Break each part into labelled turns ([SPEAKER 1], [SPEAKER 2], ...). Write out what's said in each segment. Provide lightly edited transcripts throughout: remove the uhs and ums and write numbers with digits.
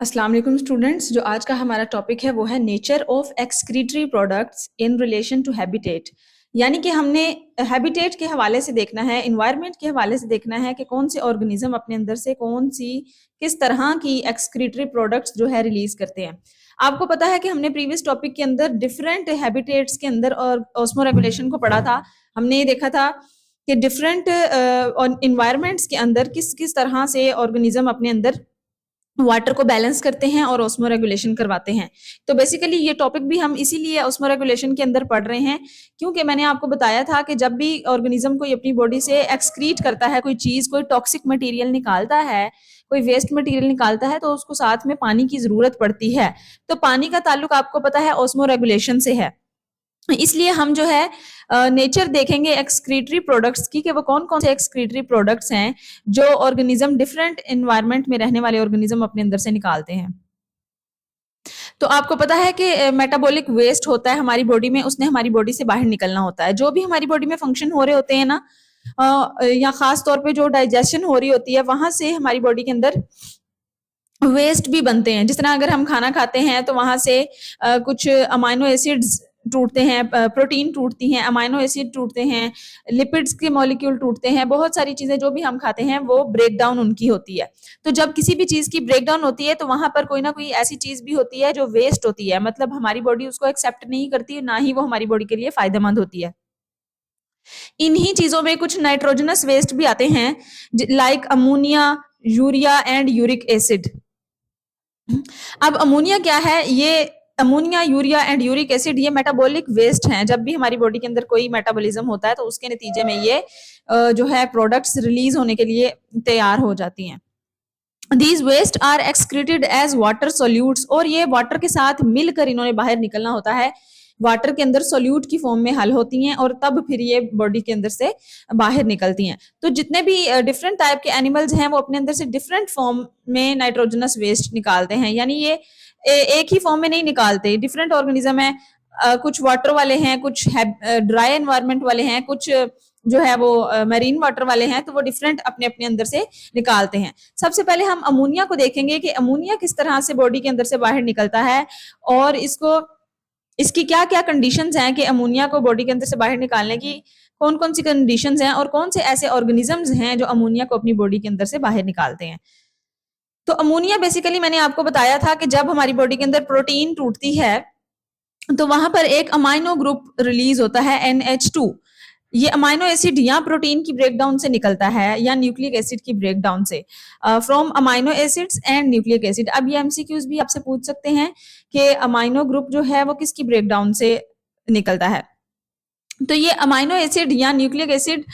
[SPEAKER 1] अस्सलाम वालेकुम स्टूडेंट्स। जो आज का हमारा टॉपिक है वो है nature of excretory products in relation to habitat. यानी कि हमने हैबिटेट के हवाले से देखना है, इन्वायरमेंट के हवाले से देखना है कि कौन से ऑर्गेनिज्म अपने अंदर से कौन सी किस तरह की एक्सक्रीटरी प्रोडक्ट्स जो है रिलीज करते हैं। आपको पता है कि हमने प्रीवियस टॉपिक के अंदर डिफरेंट हैबिटेट्स के अंदर और ऑस्मो रेगुलेशन को पढ़ा था। हमने ये देखा था कि डिफरेंट इन्वायरमेंट्स के अंदर किस किस तरह से ऑर्गेनिज्म अपने अंदर वाटर को बैलेंस करते हैं और ऑस्मो रेगुलेशन करवाते हैं। तो बेसिकली ये टॉपिक भी हम इसीलिए ऑस्मो रेगुलेशन के अंदर पढ़ रहे हैं, क्योंकि मैंने आपको बताया था कि जब भी ऑर्गेनिज्म कोई अपनी बॉडी से एक्सक्रीट करता है, कोई चीज, कोई टॉक्सिक मटेरियल निकालता है, कोई वेस्ट मटेरियल निकालता है, तो उसको साथ में पानी की जरूरत पड़ती है। तो पानी का ताल्लुक आपको पता है ऑस्मो रेगुलेशन से है। इसलिए हम जो है नेचर देखेंगे एक्सक्रीटरी प्रोडक्ट्स की कि वो कौन कौन से एक्सक्रीटरी प्रोडक्ट्स हैं जो ऑर्गेनिज्म डिफरेंट एनवायरनमेंट में रहने वाले ऑर्गेनिज्म अपने अंदर से निकालते हैं। तो आपको पता है कि मेटाबॉलिक वेस्ट होता है हमारी बॉडी में, उसने हमारी बॉडी से बाहर निकलना होता है। जो भी हमारी बॉडी में फंक्शन हो रहे होते हैं ना, या खास तौर पे जो डाइजेशन हो रही होती है, वहां से हमारी बॉडी के अंदर वेस्ट भी बनते हैं। जिस तरह अगर हम खाना खाते हैं तो वहां से कुछ अमाइनो एसिड्स टूटते हैं, प्रोटीन टूटती हैं, अमाइनो एसिड टूटते हैं, लिपिड्स के मॉलिक्यूल टूटते हैं, बहुत सारी चीजें जो भी हम खाते हैं वो ब्रेक डाउन उनकी होती है। तो जब किसी भी चीज की ब्रेक डाउन होती है तो वहां पर कोई ना कोई ऐसी चीज भी होती है जो वेस्ट होती है, मतलब हमारी बॉडी उसको एक्सेप्ट नहीं करती, ना ही वो हमारी बॉडी के लिए फायदेमंद होती है। इन्हीं चीजों में कुछ नाइट्रोजनस वेस्ट भी आते हैं, like ammonia, urea and uric acid. अब अमोनिया क्या है? ये ammonia, urea and uric acid ये मेटाबॉलिक वेस्ट हैं। जब भी हमारी बॉडी के अंदर कोई मेटाबॉलिज्म होता है तो उसके नतीजे में ये जो है प्रोडक्ट्स रिलीज होने के लिए तैयार हो जाती हैं। These waste are excreted as water solutes, और ये वाटर के साथ मिलकर इन्होंने बाहर निकलना होता है। वाटर के अंदर सोल्यूट की फॉर्म में हल होती हैं और तब फिर ये बॉडी के अंदर से बाहर निकलती हैं। तो जितने भी डिफरेंट टाइप के एनिमल्स हैं वो अपने अंदर से डिफरेंट फॉर्म में नाइट्रोजनस वेस्ट निकालते हैं, यानी ये एक ही फॉर्म में नहीं निकालते, डिफरेंट ऑर्गेनिज्म है। कुछ वाटर वाले हैं, कुछ ड्राई एनवायरनमेंट वाले हैं, कुछ जो है वो मरीन वाटर वाले हैं, तो वो डिफरेंट अपने अपने अंदर से निकालते हैं। सबसे पहले हम अमोनिया को देखेंगे कि अमोनिया किस तरह से बॉडी के अंदर से बाहर निकलता है और इसकी क्या क्या कंडीशंस हैं कि अमोनिया को बॉडी के अंदर से बाहर निकालने की कौन कौन सी कंडीशंस हैं और कौन से ऐसे ऑर्गेनिजम्स हैं जो अमोनिया को अपनी बॉडी के अंदर से बाहर निकालते हैं। तो अमोनिया बेसिकली मैंने आपको बताया था कि जब हमारी बॉडी के अंदर प्रोटीन टूटती है तो वहां पर एक अमाइनो ग्रुप रिलीज होता है NH2। ये अमाइनो एसिड या प्रोटीन की ब्रेकडाउन से निकलता है या न्यूक्लिक एसिड की ब्रेकडाउन से, from amino acids and nucleic acid. अब ये एमसीक्यूज भी आपसे पूछ सकते हैं कि अमाइनो ग्रुप जो है वो किसकी ब्रेकडाउन से निकलता है। तो ये अमाइनो एसिड या न्यूक्लिक एसिड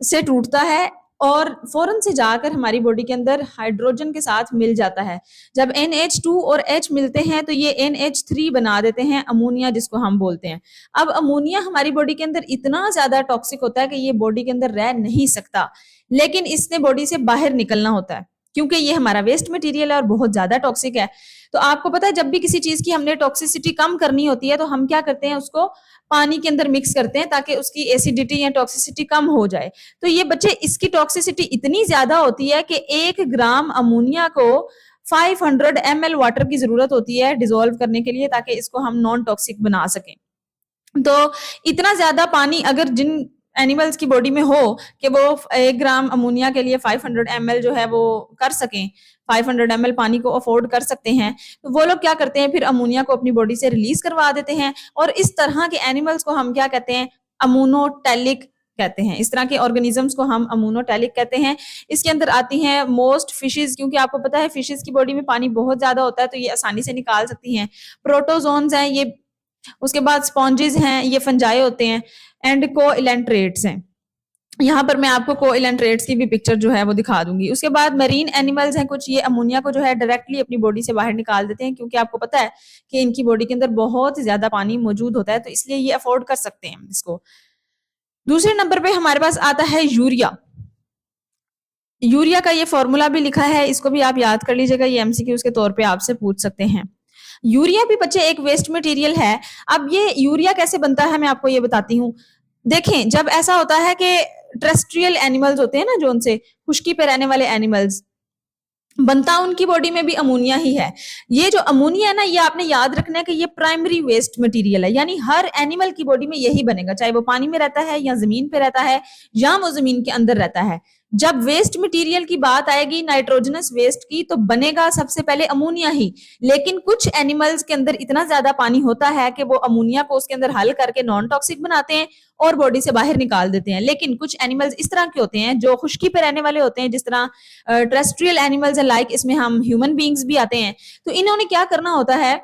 [SPEAKER 1] से टूटता है और फौरन से जाकर हमारी बॉडी के अंदर हाइड्रोजन के साथ मिल जाता है। जब NH2 और H मिलते हैं तो ये NH3 बना देते हैं अमोनिया, जिसको हम बोलते हैं। अब अमोनिया हमारी बॉडी के अंदर इतना ज्यादा टॉक्सिक होता है कि ये बॉडी के अंदर रह नहीं सकता, लेकिन इसने बॉडी से बाहर निकलना होता है क्योंकि ये हमारा वेस्ट मटेरियल है और बहुत ज्यादा टॉक्सिक है। तो आपको पता है जब भी किसी चीज की हमने टॉक्सिसिटी कम करनी होती है तो हम क्या करते हैं, उसको पानी के अंदर मिक्स करते हैं ताकि उसकी एसिडिटी या टॉक्सिसिटी कम हो जाए। तो ये बच्चे, इसकी टॉक्सिसिटी इतनी ज्यादा होती है कि 1 ग्राम अमोनिया को 500 ml वाटर की जरूरत होती है डिजोल्व करने के लिए, ताकि इसको हम नॉन टॉक्सिक बना सकें। तो इतना ज्यादा पानी अगर जिन एनिमल्स की बॉडी में हो कि वो 1 ग्राम अमोनिया के लिए 500 ml जो है वो कर सकें, 500 ml पानी को अफोर्ड कर सकते हैं, तो वो लोग क्या करते हैं, फिर अमोनिया को अपनी बॉडी से रिलीज करवा देते हैं। और इस तरह के एनिमल्स को हम क्या कहते हैं, अमोनोटेलिक कहते हैं। इस तरह के ऑर्गेनिजम्स को हम अमोनोटेलिक कहते हैं। इसके अंदर आती हैं मोस्ट फिशेज, क्योंकि आपको पता है फिशेज की बॉडी में पानी बहुत ज्यादा होता है तो ये आसानी से निकाल सकती हैं। प्रोटोजोन्स हैं ये, उसके बाद स्पॉन्जेस हैं, ये फंजाई होते हैं, एंड कोइलेंट्रेट्स हैं। यहाँ पर मैं आपको कोइलेंट्रेट्स की भी पिक्चर जो है वो दिखा दूंगी। उसके बाद मरीन एनिमल्स हैं कुछ, ये अमोनिया को जो है डायरेक्टली अपनी बॉडी से बाहर निकाल देते हैं, क्योंकि आपको पता है कि इनकी बॉडी के अंदर बहुत ज्यादा पानी मौजूद होता है, तो इसलिए ये अफोर्ड कर सकते हैं इसको। दूसरे नंबर पे हमारे पास आता है यूरिया। यूरिया का ये फॉर्मूला भी लिखा है, इसको भी आप याद कर लीजिएगा, ये एमसीक्यूज के तौर पे आपसे पूछ सकते हैं। यूरिया भी बच्चे एक वेस्ट मटेरियल है। अब ये यूरिया कैसे बनता है मैं आपको ये बताती हूँ। देखें, जब ऐसा होता है कि टेरेस्ट्रियल एनिमल्स होते हैं ना, जो उनसे खुश्की पे रहने वाले एनिमल्स, बनता उनकी बॉडी में भी अमोनिया ही है। ये जो अमोनिया है ना, ये आपने याद रखना है कि ये प्राइमरी वेस्ट मटेरियल है, यानी हर एनिमल की बॉडी में यही बनेगा, चाहे वो पानी में रहता है या जमीन पे रहता है या वो जमीन के अंदर रहता है। जब वेस्ट मटेरियल की बात आएगी नाइट्रोजनस वेस्ट की, तो बनेगा सबसे पहले अमोनिया ही। लेकिन कुछ एनिमल्स के अंदर इतना ज्यादा पानी होता है कि वो अमोनिया को उसके अंदर हल करके नॉन टॉक्सिक बनाते हैं और बॉडी से बाहर निकाल देते हैं। लेकिन कुछ एनिमल्स इस तरह के होते हैं जो खुश्की पे रहने वाले होते हैं, जिस तरह टेरेस्ट्रियल एनिमल्स है, लाइक इसमें हम ह्यूमन बींग्स भी आते हैं। तो इन्होंने क्या करना होता है,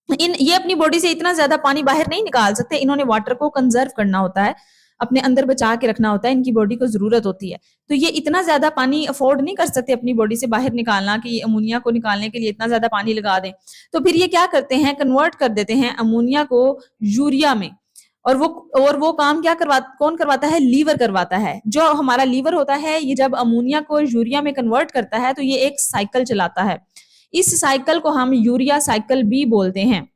[SPEAKER 1] ये अपनी बॉडी से इतना ज्यादा पानी बाहर नहीं निकाल सकते, इन्होंने वाटर को कंजर्व करना होता है, अपने अंदर बचा के रखना होता है, इनकी बॉडी को जरूरत होती है। तो ये इतना ज्यादा पानी अफोर्ड नहीं कर सकते अपनी बॉडी से बाहर निकालना, कि अमोनिया को निकालने के लिए इतना ज्यादा पानी लगा दें। तो फिर ये क्या करते हैं, कन्वर्ट कर देते हैं अमोनिया को यूरिया में। और वो काम कौन करवाता है, लीवर करवाता है। जो हमारा लीवर होता है, ये जब अमोनिया को यूरिया में कन्वर्ट करता है तो ये एक साइकिल चलाता है। इस साइकिल को हम यूरिया साइकिल भी बोलते हैं।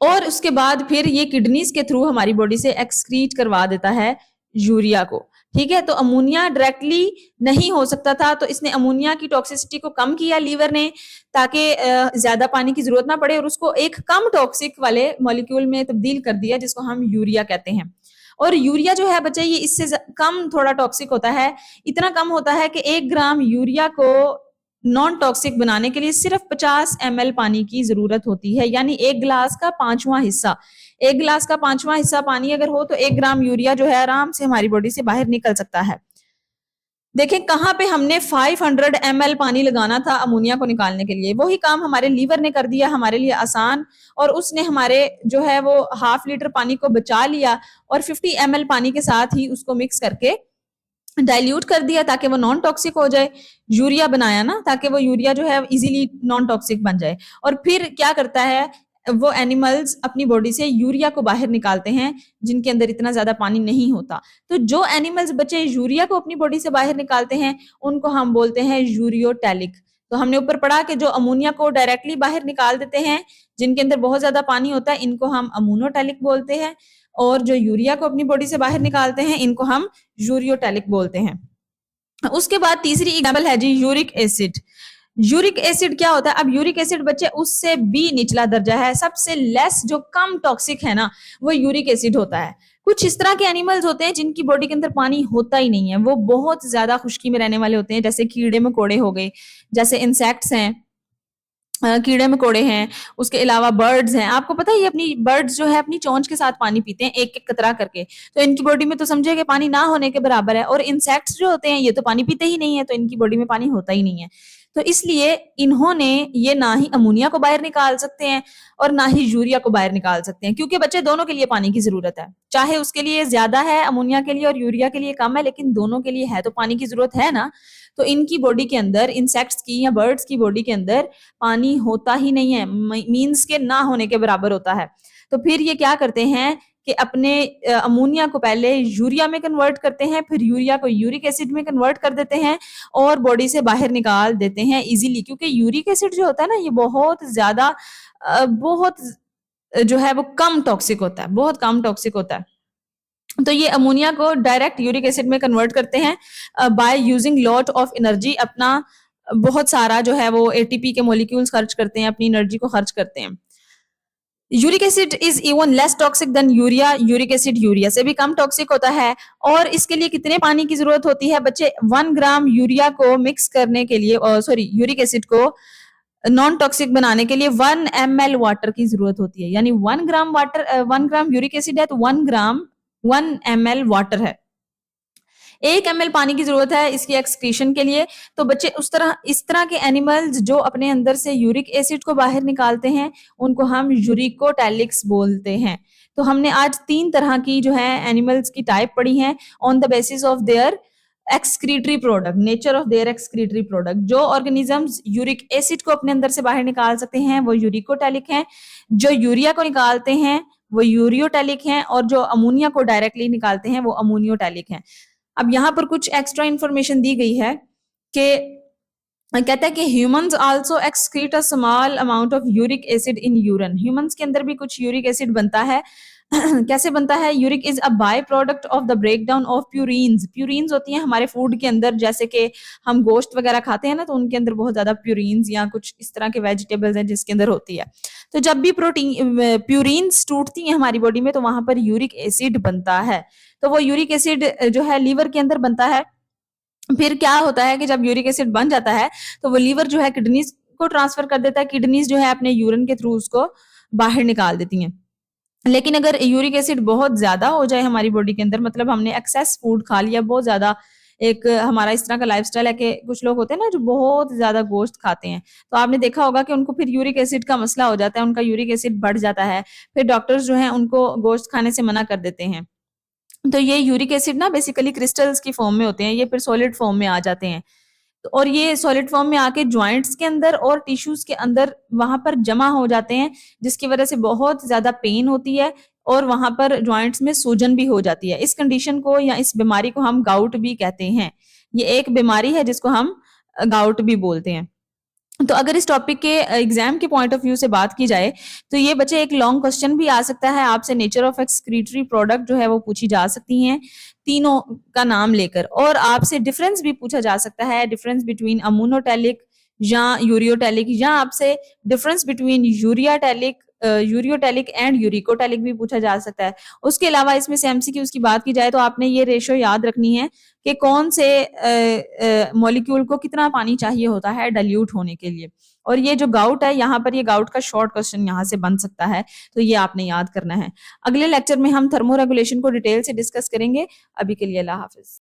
[SPEAKER 1] और उसके बाद फिर ये किडनीज के थ्रू हमारी बॉडी से एक्सक्रीट करवा देता है यूरिया को। ठीक है, तो अमोनिया डायरेक्टली नहीं हो सकता था, तो इसने अमोनिया की टॉक्सिसिटी को कम किया लीवर ने, ताकि ज्यादा पानी की जरूरत ना पड़े, और उसको एक कम टॉक्सिक वाले मॉलिक्यूल में तब्दील कर दिया, जिसको हम यूरिया कहते हैं। और यूरिया जो है बच्चे, ये इससे कम थोड़ा टॉक्सिक होता है। इतना कम होता है कि 1 ग्राम यूरिया को नॉन टॉक्सिक बनाने के लिए सिर्फ 50 ml पानी की जरूरत होती है, यानी 1 गिलास का 5वां हिस्सा। 1 गिलास का 5वां हिस्सा पानी अगर हो तो 1 ग्राम यूरिया जो है आराम से हमारी बॉडी से बाहर निकल सकता है। देखें कहां पे हमने 500 ml पानी लगाना था अमोनिया को निकालने के लिए, वही काम हमारे लीवर ने कर दिया हमारे लिए आसान, और उसने हमारे जो है वो ½ लीटर पानी को बचा लिया और 50 ml पानी के साथ ही उसको मिक्स करके डाइल्यूट कर दिया, ताकि वो नॉन टॉक्सिक हो जाए। यूरिया बनाया ना, ताकि वो यूरिया जो है इजीली नॉन टॉक्सिक बन जाए। और फिर क्या करता है, वो एनिमल्स अपनी बॉडी से यूरिया को बाहर निकालते हैं, जिनके अंदर इतना ज्यादा पानी नहीं होता। तो जो एनिमल्स बच्चे यूरिया को अपनी बॉडी से बाहर निकालते हैं, उनको हम बोलते हैं यूरियोटैलिक। तो हमने ऊपर पढ़ा कि जो अमोनिया को डायरेक्टली बाहर निकाल देते हैं, जिनके अंदर बहुत ज्यादा पानी होता है, इनको हम अमोनोटैलिक बोलते हैं। और जो यूरिया को अपनी बॉडी से बाहर निकालते हैं, इनको हम यूरियोटैलिक बोलते हैं। उसके बाद तीसरी एग्जाम्पल है जी यूरिक एसिड। यूरिक एसिड क्या होता है, अब यूरिक एसिड बच्चे उससे भी निचला दर्जा है, सबसे लेस जो कम टॉक्सिक है ना, वो यूरिक एसिड होता है। कुछ इस तरह के एनिमल्स होते हैं जिनकी बॉडी के अंदर पानी होता ही नहीं है, वो बहुत ज्यादा खुश्की में रहने वाले होते हैं, जैसे कीड़े मकोड़े हो गए, जैसे इंसेक्ट्स हैं, कीड़े मकोड़े हैं, उसके अलावा बर्ड्स हैं। आपको पता है ये अपनी बर्ड्स जो है अपनी चोंच के साथ पानी पीते हैं, एक एक कतरा करके। तो इनकी बॉडी में तो समझे कि पानी ना होने के बराबर है। और इंसेक्ट्स जो होते हैं ये तो पानी पीते ही नहीं है, तो इनकी बॉडी में पानी होता ही नहीं है। तो इसलिए इन्होंने ये ना ही अमोनिया को बाहर निकाल सकते हैं और ना ही यूरिया को बाहर निकाल सकते हैं, क्योंकि बच्चे दोनों के लिए पानी की जरूरत है। चाहे उसके लिए ज्यादा है अमोनिया के लिए और यूरिया के लिए कम है, लेकिन दोनों के लिए है तो पानी की जरूरत है ना। तो इनकी बॉडी के अंदर, इंसेक्ट्स की या बर्ड्स की बॉडी के अंदर पानी होता ही नहीं है, मींस के ना होने के बराबर होता है। तो फिर ये क्या करते हैं कि अपने अमोनिया को पहले यूरिया में कन्वर्ट करते हैं, फिर यूरिया को यूरिक एसिड में कन्वर्ट कर देते हैं और बॉडी से बाहर निकाल देते हैं इजीली, क्योंकि यूरिक एसिड जो होता है ना, ये बहुत ज्यादा बहुत जो है वो कम टॉक्सिक होता है, बहुत कम टॉक्सिक होता है। तो ये अमोनिया को डायरेक्ट यूरिक एसिड में कन्वर्ट करते हैं by using lot of energy. अपना बहुत सारा जो है वो एटीपी के मॉलिक्यूल्स खर्च करते हैं, अपनी एनर्जी को खर्च करते हैं। Uric acid is even less toxic than urea. Uric acid urea से भी कम टॉक्सिक होता है। और इसके लिए कितने पानी की जरूरत होती है बच्चे, 1 ग्राम यूरिया को मिक्स करने के लिए, सॉरी यूरिक एसिड को नॉन टॉक्सिक बनाने के लिए 1 ml वाटर की जरूरत होती है। यानी 1 ग्राम वाटर, 1 ग्राम यूरिक एसिड है तो 1 ml वाटर है। 1 ml पानी की जरूरत है इसकी एक्सक्रीशन के लिए। तो बच्चे इस तरह के एनिमल्स जो अपने अंदर से यूरिक एसिड को बाहर निकालते हैं, उनको हम यूरिकोटैलिक्स बोलते हैं। तो हमने आज 3 तरह की जो है एनिमल्स की टाइप पढ़ी है on the basis of their excretory product, nature of their excretory product. जो ऑर्गेनिजम्स यूरिक एसिड को अपने अंदर से बाहर निकाल सकते हैं वो यूरिकोटैलिक हैं, जो यूरिया को निकालते हैं वो यूरियोटैलिक हैं, और जो अमोनिया को डायरेक्टली निकालते हैं वो अमोनियोटैलिक हैं। अब यहाँ पर कुछ एक्स्ट्रा इंफॉर्मेशन दी गई है कि कहता है कि humans also excrete a small amount of uric acid in urine. Humans के अंदर भी कुछ यूरिक एसिड बनता है, कैसे बनता है? Uric is a by product of the breakdown of purines. Purines होती हैं हमारे फूड के अंदर, जैसे कि हम गोश्त वगैरह खाते हैं ना, तो उनके अंदर बहुत ज्यादा प्यूरिन्स या कुछ इस तरह के वेजिटेबल्स हैं जिसके अंदर होती है। तो जब भी प्रोटीन प्यूरिन्स टूटती हैं हमारी बॉडी में, तो वहां पर यूरिक एसिड बनता है। तो वो यूरिक एसिड जो है लीवर के अंदर बनता है। फिर क्या होता है कि जब यूरिक एसिड बन जाता है, तो वो लीवर जो है किडनीज को ट्रांसफर कर देता है। किडनीज जो है अपने यूरिन के थ्रू उसको बाहर निकाल देती हैं। लेकिन अगर यूरिक एसिड बहुत ज्यादा हो जाए हमारी बॉडी के अंदर, मतलब हमने एक्सेस फूड खा लिया बहुत ज्यादा, एक हमारा इस तरह का लाइफस्टाइल है कि कुछ लोग होते हैं ना जो बहुत ज्यादा गोश्त खाते हैं, तो आपने देखा होगा कि उनको फिर यूरिक एसिड का मसला हो जाता है, उनका यूरिक एसिड बढ़ जाता है। फिर डॉक्टर्स जो है उनको गोश्त खाने से मना कर देते हैं। तो ये यूरिक एसिड ना बेसिकली क्रिस्टल्स की फॉर्म में होते हैं, ये फिर सॉलिड फॉर्म में आ जाते हैं। और ये सॉलिड फॉर्म में आके जॉइंट्स के अंदर और टिश्यूज के अंदर वहां पर जमा हो जाते हैं, जिसकी वजह से बहुत ज्यादा पेन होती है और वहां पर जॉइंट्स में सूजन भी हो जाती है। इस कंडीशन को या इस बीमारी को हम गाउट भी कहते हैं। ये एक बीमारी है जिसको हम गाउट भी बोलते हैं। तो अगर इस टॉपिक के एग्जाम के पॉइंट ऑफ व्यू से बात की जाए, तो ये बच्चे एक लॉन्ग क्वेश्चन भी आ सकता है आपसे, नेचर ऑफ एक्सक्रीटरी प्रोडक्ट जो है वो पूछी जा सकती हैं तीनों का नाम लेकर। और आपसे डिफरेंस भी पूछा जा सकता है, डिफरेंस बिटवीन अमोनोटैलिक या यूरियोटैलिक, या आपसे difference between ureotelic and uricotelic भी पूछा जा सकता है। उसके अलावा इसमें से एमसीक्यूज की बात की जाए तो आपने ये रेशो याद रखनी है कि कौन से मॉलिक्यूल को कितना पानी चाहिए होता है डाइल्यूट होने के लिए। और ये जो गाउट है, यहाँ पर ये गाउट का शॉर्ट क्वेश्चन यहाँ से बन सकता है, तो ये आपने याद करना है। अगले लेक्चर में हम थर्मो रेगुलेशन को डिटेल से डिस्कस करेंगे। अभी के लिए अल्लाह हाफिज।